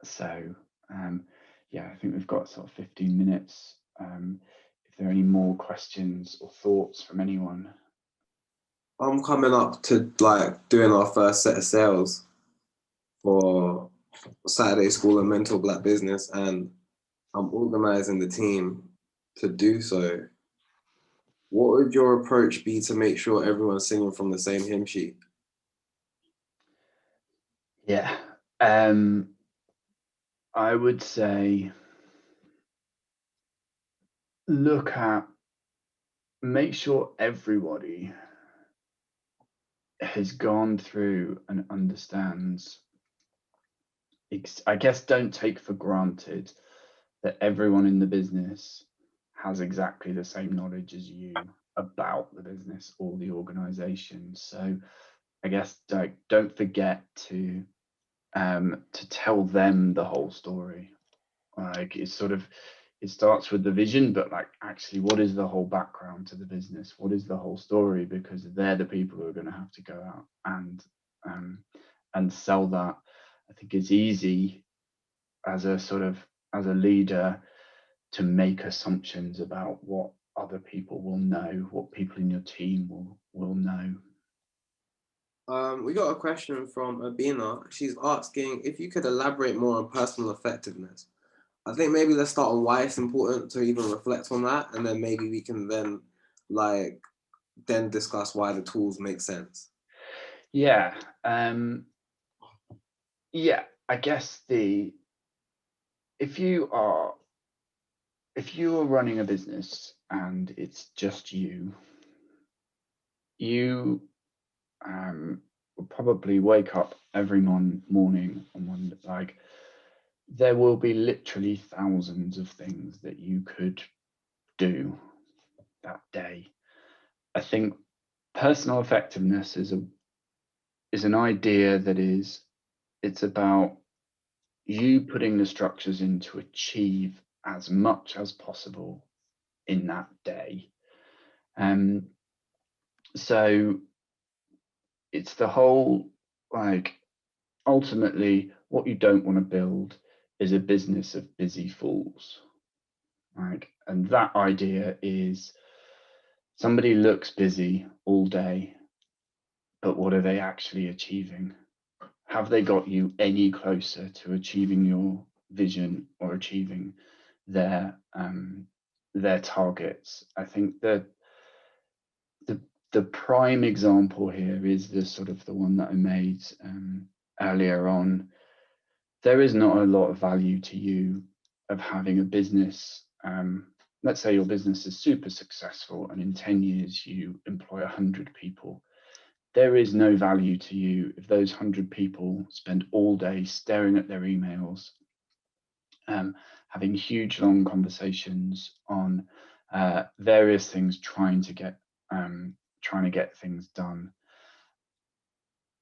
So yeah, I think we've got sort of 15 minutes. If there are any more questions or thoughts from anyone. I'm coming up to like doing our first set of sales for Saturday School and Mental Black Business, and I'm organizing the team to do so. What would your approach be to make sure everyone's singing from the same hymn sheet? Yeah, I would say look at, make sure everybody has gone through and understands. I guess don't take for granted that everyone in the business has exactly the same knowledge as you about the business or the organization. So I guess don't forget to tell them the whole story. Like it's sort of, it starts with the vision, but like actually what is the whole background to the business? What is the whole story? Because they're the people who are going to have to go out um, and sell that. I think it's easy as a sort of, as a leader, to make assumptions about what other people will know, what people in your team will know. We got a question from Abina. She's asking if you could elaborate more on personal effectiveness. I think maybe let's start on why it's important to even reflect on that, and then maybe we can then like then discuss why the tools make sense. Yeah, yeah. I guess the if you are if you are running a business and it's just you will probably wake up every morning and wonder, like, there will be literally thousands of things that you could do that day. I think personal effectiveness is an idea that is, it's about you putting the structures in to achieve as much as possible in that day. Um, so it's the whole, like, ultimately what you don't want to build is a business of busy fools. Like, and that idea is somebody looks busy all day, but what are they actually achieving? Have they got you any closer to achieving your vision or achieving their targets? I think that the the prime example here is the sort of the one that I made earlier on. There is not a lot of value to you of having a business. Let's say your business is super successful and in 10 years you employ 100 people. There is no value to you if those 100 people spend all day staring at their emails, having huge long conversations on various things, trying to get things done.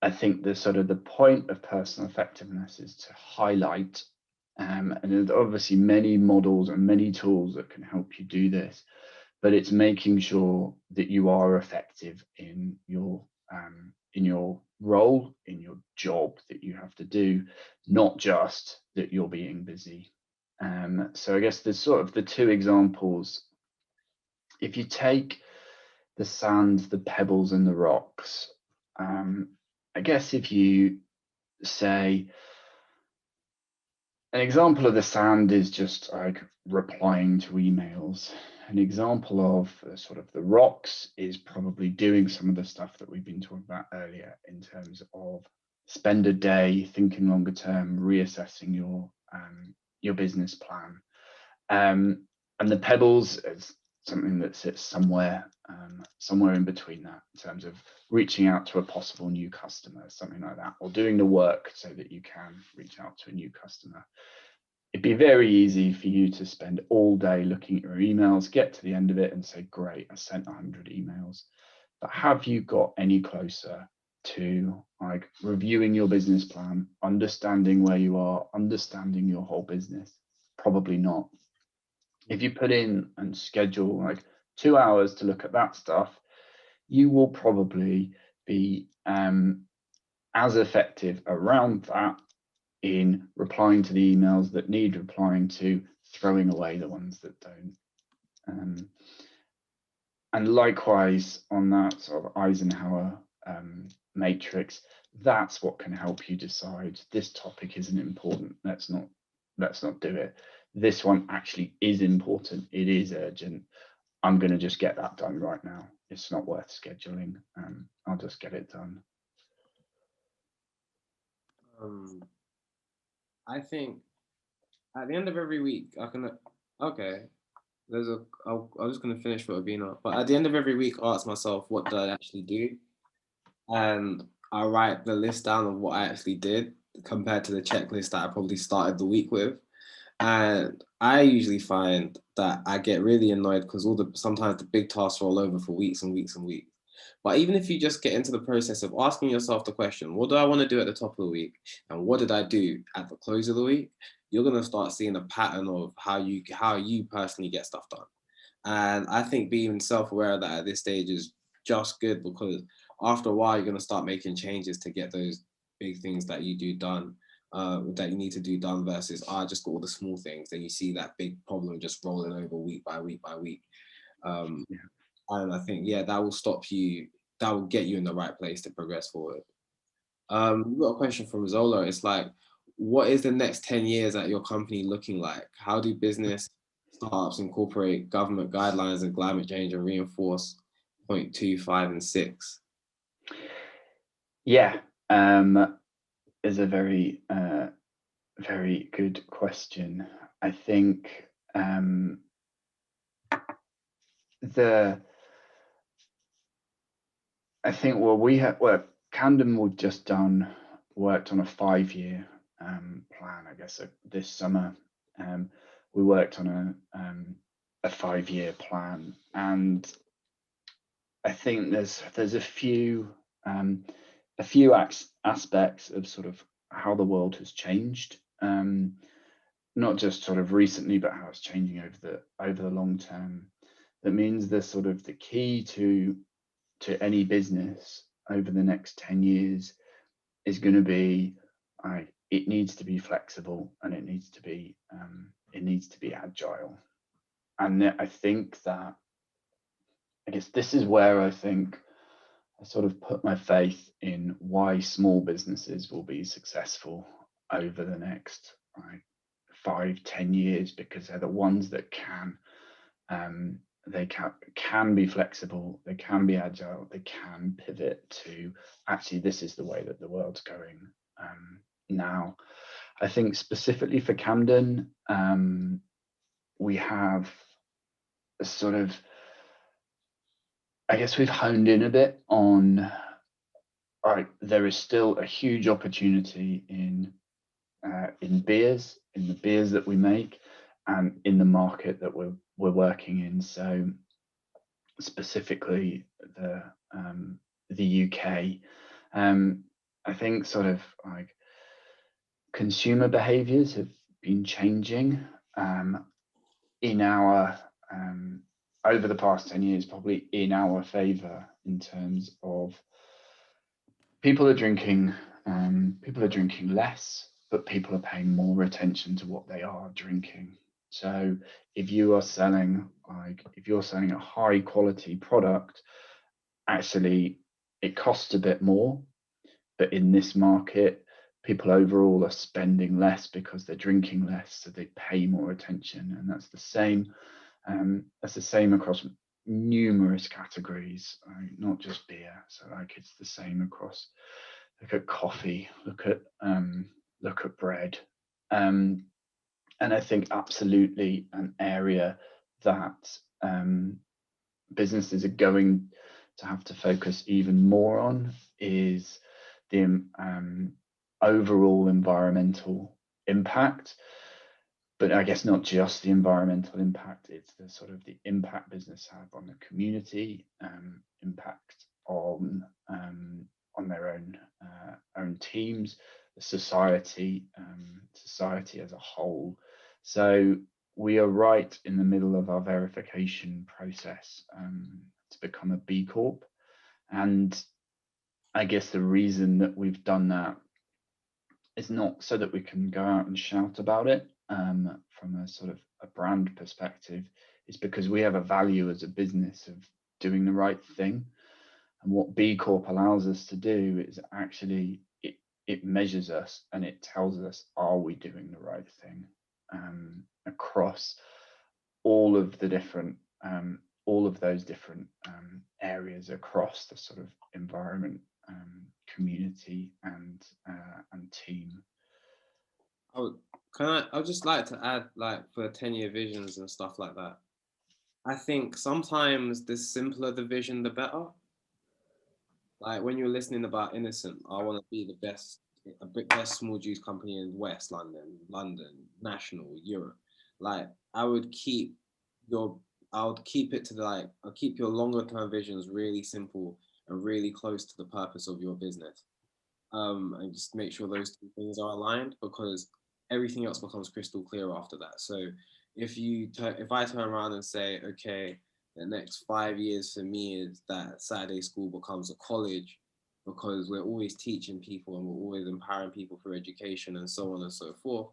I think the sort of the point of personal effectiveness is to highlight, and there's obviously many models and many tools that can help you do this, but it's making sure that you are effective in your role, in your job that you have to do, not just that you're being busy. So I guess there's sort of the two examples. If you take the sand, the pebbles, and the rocks, I guess if you say an example of the sand is just like replying to emails. An example of sort of the rocks is probably doing some of the stuff that we've been talking about earlier in terms of spend a day thinking longer term, reassessing your business plan. And the pebbles is something that sits somewhere in between that, in terms of reaching out to a possible new customer, something like that, or doing the work so that you can reach out to a new customer. It'd be very easy for you to spend all day looking at your emails, get to the end of it and say, great, I sent 100 emails. But have you got any closer to like reviewing your business plan, understanding where you are, understanding your whole business? Probably not. If you put in and schedule like 2 hours to look at that stuff, you will probably be as effective around that in replying to the emails that need replying to, throwing away the ones that don't. And likewise on that sort of Eisenhower matrix, that's what can help you decide this topic isn't important. Let's not do it. This one actually is important. It is urgent. I'm going to just get that done right now. It's not worth scheduling. I'll just get it done. I think at the end of every week, I can. Okay, I'm just gonna finish with Abina. But at the end of every week, I ask myself, what did I actually do? And I write the list down of what I actually did compared to the checklist that I probably started the week with. And I usually find that I get really annoyed because sometimes the big tasks roll over for weeks and weeks and weeks. But even if you just get into the process of asking yourself the question, what do I want to do at the top of the week? And what did I do at the close of the week? You're gonna start seeing a pattern of how you personally get stuff done. And I think being self-aware of that at this stage is just good, because after a while you're gonna start making changes to get those big things that you do done, that you need to do done, versus I just got all the small things. Then you see that big problem just rolling over week by week by week. Yeah. And I think, yeah, that will stop you. That will get you in the right place to progress forward. We've got a question from Zola. It's like, what is the next 10 years at your company looking like? How do business startups incorporate government guidelines and climate change and reinforce point 2, 5, and 6? Yeah, is a very, very good question. I think Camden we've just worked on a 5-year plan. I guess this summer we worked on a 5-year plan, and I think there's a few aspects of sort of how the world has changed, not just sort of recently, but how it's changing over the long term. That means the key to any business over the next 10 years is going to be it needs to be flexible, and it needs to be agile. And I think that, I guess this is where I think I sort of put my faith in why small businesses will be successful over the next 5-10 years, because they're the ones that can be flexible, they can be agile, they can pivot to actually this is the way that the world's going now. I think specifically for Camden, we have a sort of, I guess we've honed in a bit on, all right, there is still a huge opportunity in beers, in the beers that we make, and in the market that we're working in. So specifically the UK, I think sort of like consumer behaviors have been changing in our over the past 10 years, probably in our favor, in terms of people are drinking less, but people are paying more attention to what they are drinking. So if you're selling a high quality product, actually it costs a bit more, but in this market, people overall are spending less because they're drinking less, so they pay more attention. And that's the same across numerous categories, not just beer. So it's the same across, look at coffee, look at bread, and I think absolutely an area that businesses are going to have to focus even more on is the overall environmental impact. But I guess not just the environmental impact, it's the sort of the impact business have on the community, impact on their own teams, the society as a whole. So we are right in the middle of our verification process to become a B Corp. And I guess the reason that we've done that it's not so that we can go out and shout about it from a sort of a brand perspective. It's because we have a value as a business of doing the right thing. And what B Corp allows us to do is actually it measures us and it tells us, are we doing the right thing across all of the different all of those different areas across the sort of environment, community, and team. I'd just like to add, like, for 10-year visions and stuff like that. I think sometimes the simpler the vision, the better. Like when you're listening about Innocent, I want to be the best small juice company in West London, national, Europe. Like I would keep it to I'll keep your longer term visions really simple and really close to the purpose of your business. And just make sure those two things are aligned, because everything else becomes crystal clear after that. So if I turn around and say, okay, the next 5 years for me is that Saturday school becomes a college, because we're always teaching people and we're always empowering people through education and so on and so forth.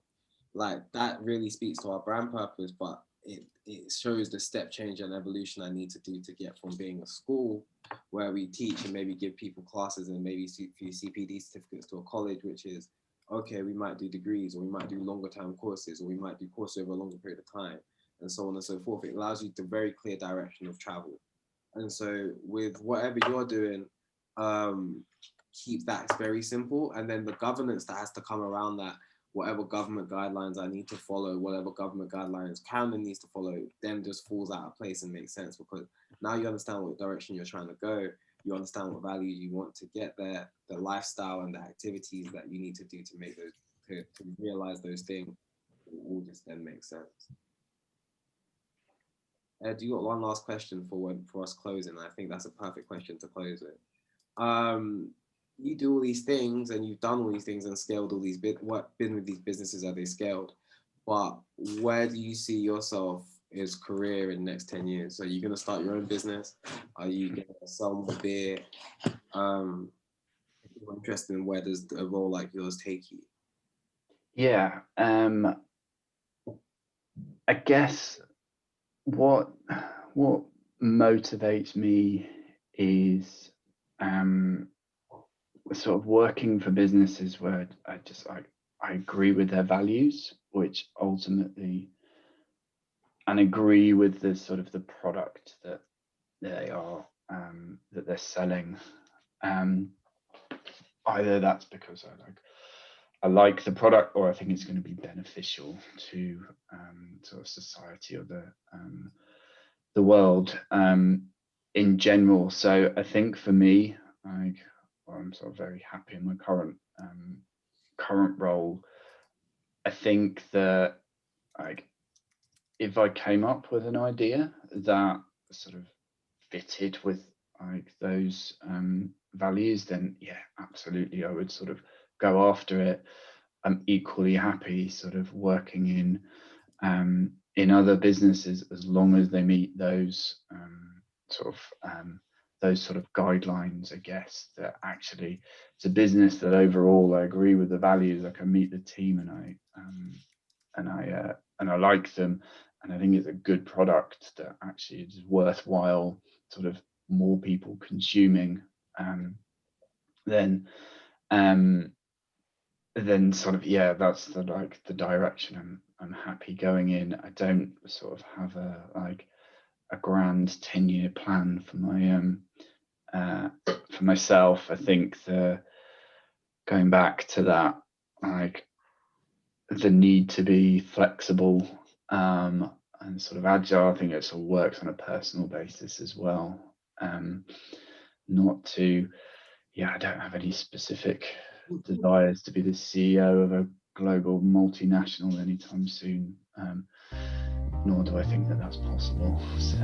Like that really speaks to our brand purpose, but it shows the step change and evolution I need to do to get from being a school where we teach and maybe give people classes and maybe few CPD certificates to a college, which is, okay, we might do degrees or we might do longer term courses or we might do courses over a longer period of time and so on and so forth. It allows you the very clear direction of travel. And so with whatever you're doing, keep that very simple. And then the governance that has to come around that, whatever government guidelines I need to follow, whatever government guidelines Camden needs to follow, then just falls out of place and makes sense, because now you understand what direction you're trying to go. You understand what value you want to get there, the lifestyle and the activities that you need to do to make those, to realize those things. It all just then makes sense. Ed, you got one last question for us closing? I think that's a perfect question to close with. You do all these things and you've done all these things and scaled all these been with these businesses, are they scaled? But where do you see yourself as career in the next 10 years? So are you going to start your own business? Are you going to sell more beer? I'm interested in where does a role like yours take you? Yeah, I guess what motivates me is sort of working for businesses where I agree with their values, which ultimately, and agree with the sort of the product that they are that they're selling. Either that's because I like the product, or I think it's going to be beneficial to sort of society or the world in general. So I think for me, I'm sort of very happy in my current role. I think that if I came up with an idea that sort of fitted with those values, then yeah, absolutely, I would sort of go after it. I'm equally happy sort of working in other businesses as long as they meet those sort of guidelines, I guess, that actually it's a business that overall I agree with the values. I can meet the team and I like them, and I think it's a good product that actually is worthwhile sort of more people consuming. Then sort of, yeah, that's the direction I'm happy going in. I don't sort of have a grand 10-year plan for myself. I think going back to that, the need to be flexible and sort of agile, I think it sort of works on a personal basis as well. Not to, yeah, I don't have any specific desires to be the CEO of a global multinational anytime soon, nor do I think that that's possible. So